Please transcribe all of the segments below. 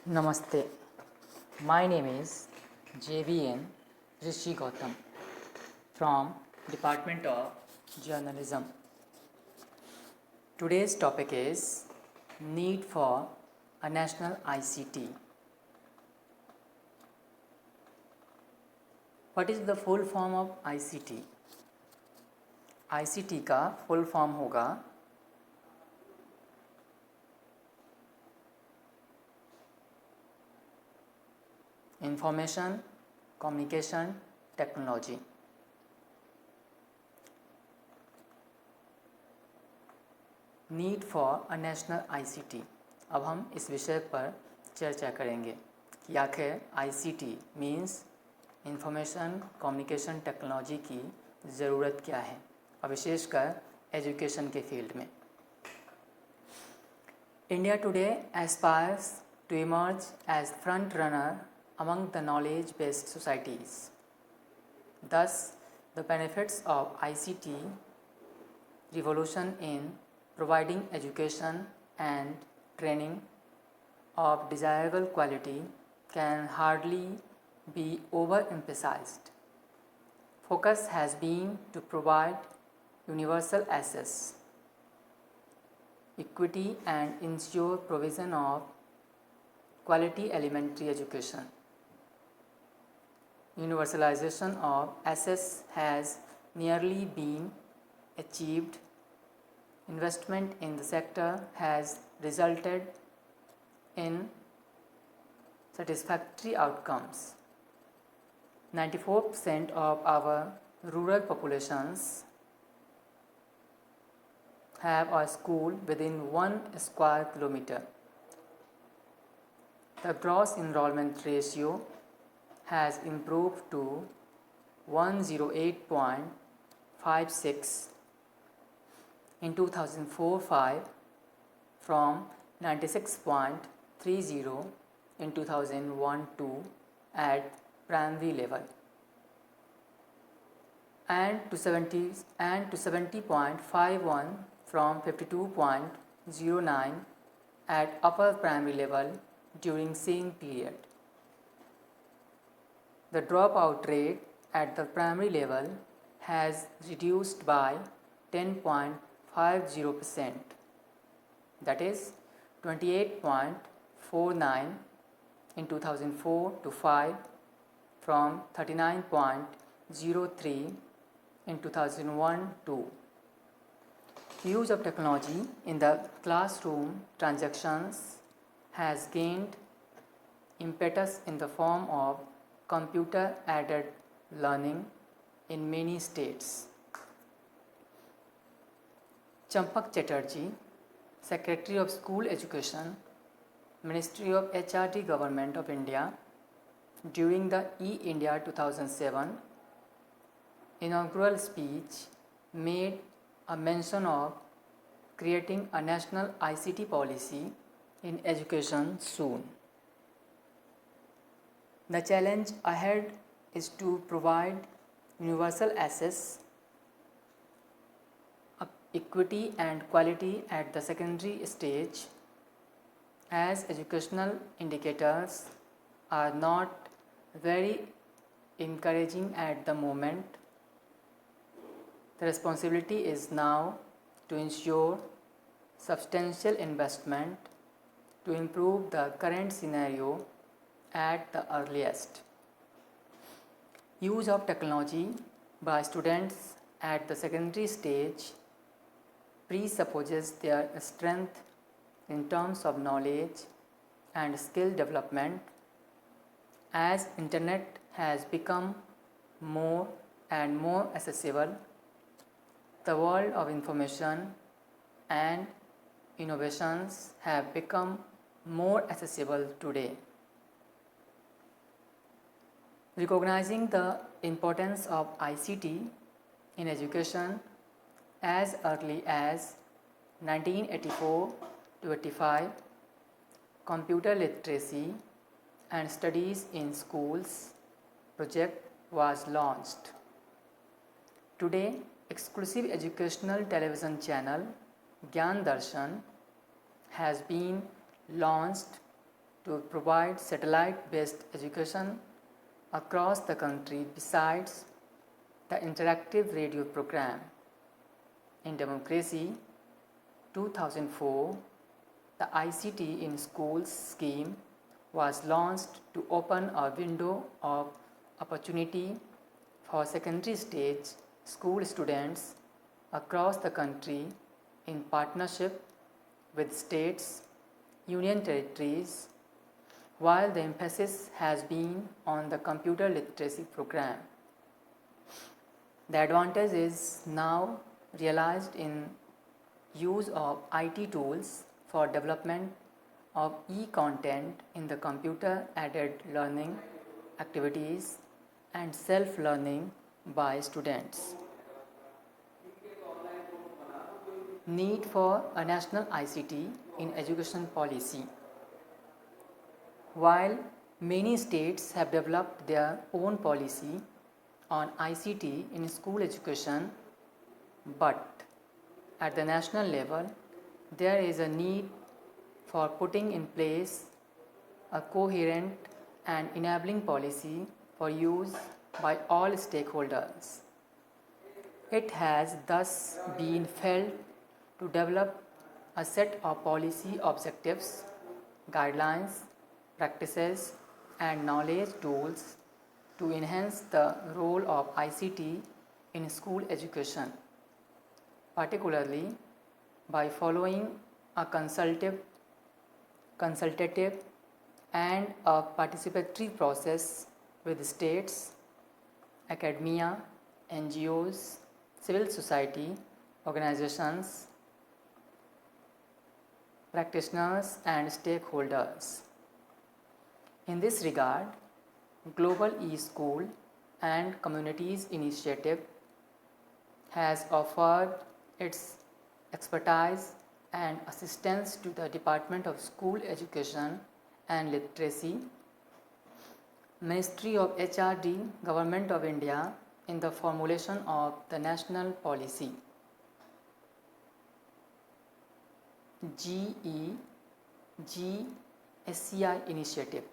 Namaste. My name is JVN Rishi Gautam from Department of Journalism. Today's topic is need for a national ICT. What is the full form of ICT? ICT का full form होगा Information Communication Technology. Need for a national ICT. अब हम इस विषय पर चर्चा करेंगे कि आखिर ICT means information communication technology की ज़रूरत क्या है और विशेषकर एजुकेशन के फील्ड में. India Today aspires to emerge as front runner among the knowledge-based societies. Thus, the benefits of ICT revolution in providing education and training of desirable quality can hardly be overemphasized. Focus has been to provide universal access, equity and ensure provision of quality elementary education. Universalization of access has nearly been achieved. Investment in the sector has resulted in satisfactory outcomes. 94% of our rural populations have a school within 1 square kilometer. The gross enrollment ratio has improved to 108.56 in 2004-05 from 96.30 in 2001-02 at primary level and to 70.51 from 52.09 at upper primary level during same period. The dropout rate at the primary level has reduced by 10.50%, that is 28.49 in 2004-05 from 39.03 in 2001-02. Use of technology in the classroom transactions has gained impetus in the form of computer-aided learning in many states. Champak Chatterjee, Secretary of School Education, Ministry of HRD Government of India, during the E-India 2007 inaugural speech made a mention of creating a national ICT policy in education soon. The challenge ahead is to provide universal access, equity and quality at the secondary stage, as educational indicators are not very encouraging at the moment. The responsibility is now to ensure substantial investment to improve the current scenario at the earliest. Use of technology by students at the secondary stage presupposes their strength in terms of knowledge and skill development. As internet has become more and more accessible, the world of information and innovations have become more accessible today. Recognizing the importance of ICT in education as early as 1984 to 85, computer literacy and studies in schools project was launched. Today, exclusive educational television channel Gyan Darshan has been launched to to provide satellite-based education across the country besides the interactive radio program. In democracy, 2004, the ICT in schools scheme was launched to open a window of opportunity for secondary stage school students across the country in partnership with states, union territories, while the emphasis has been on the computer literacy program. The advantage is now realized in use of IT tools for development of e-content in the computer-aided learning activities and self-learning by students. Need for a national ICT in education policy. While many states have developed their own policy on ICT in school education, but at the national level, there is a need for putting in place a coherent and enabling policy for use by all stakeholders. It has thus been felt to develop a set of policy objectives, guidelines, practices, and knowledge tools to enhance the role of ICT in school education, particularly by following a consultative and a participatory process with states, academia, NGOs, civil society, organizations, practitioners, and stakeholders. In this regard, Global eSchool and Communities Initiative has offered its expertise and assistance to the Department of School Education and Literacy, Ministry of HRD, Government of India in the formulation of the national policy. GSCI initiative.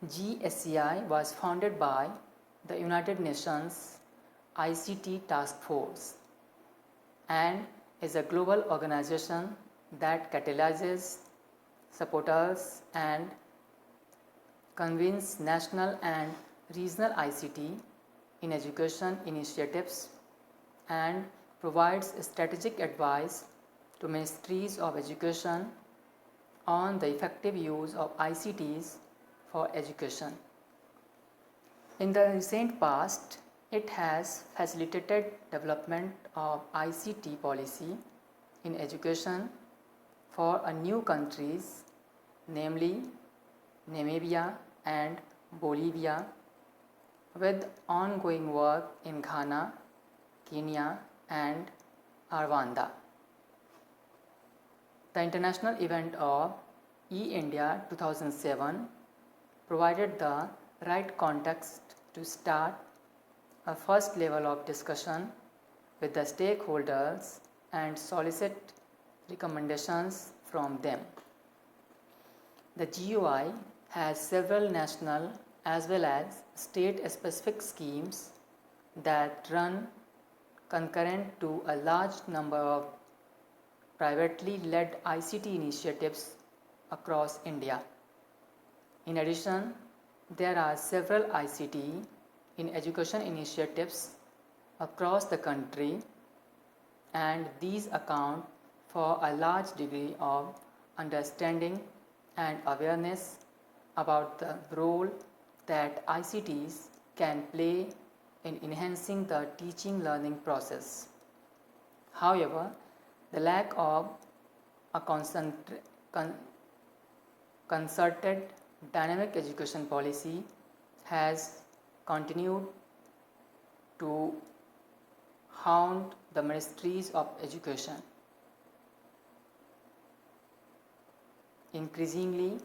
GSCI was founded by the United Nations ICT Task Force and is a global organization that catalyzes, supports, and convenes national and regional ICT in education initiatives and provides strategic advice to ministries of education on the effective use of ICTs for education. In the recent past, it has facilitated development of ICT policy in education for new countries, namely Namibia and Bolivia, with ongoing work in Ghana, Kenya, and Rwanda. The international event of eIndia 2007 provided the right context to start a first level of discussion with the stakeholders and solicit recommendations from them. The GUI has several national as well as state-specific schemes that run concurrent to a large number of privately led ICT initiatives across India. In addition, there are several ICT in education initiatives across the country, and these account for a large degree of understanding and awareness about the role that ICTs can play in enhancing the teaching learning process. However, the lack of a concerted dynamic education policy has continued to haunt the ministries of education. Increasingly,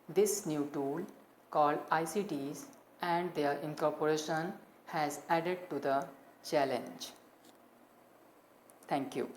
this new tool called ICTs and their incorporation has added to the challenge. Thank you.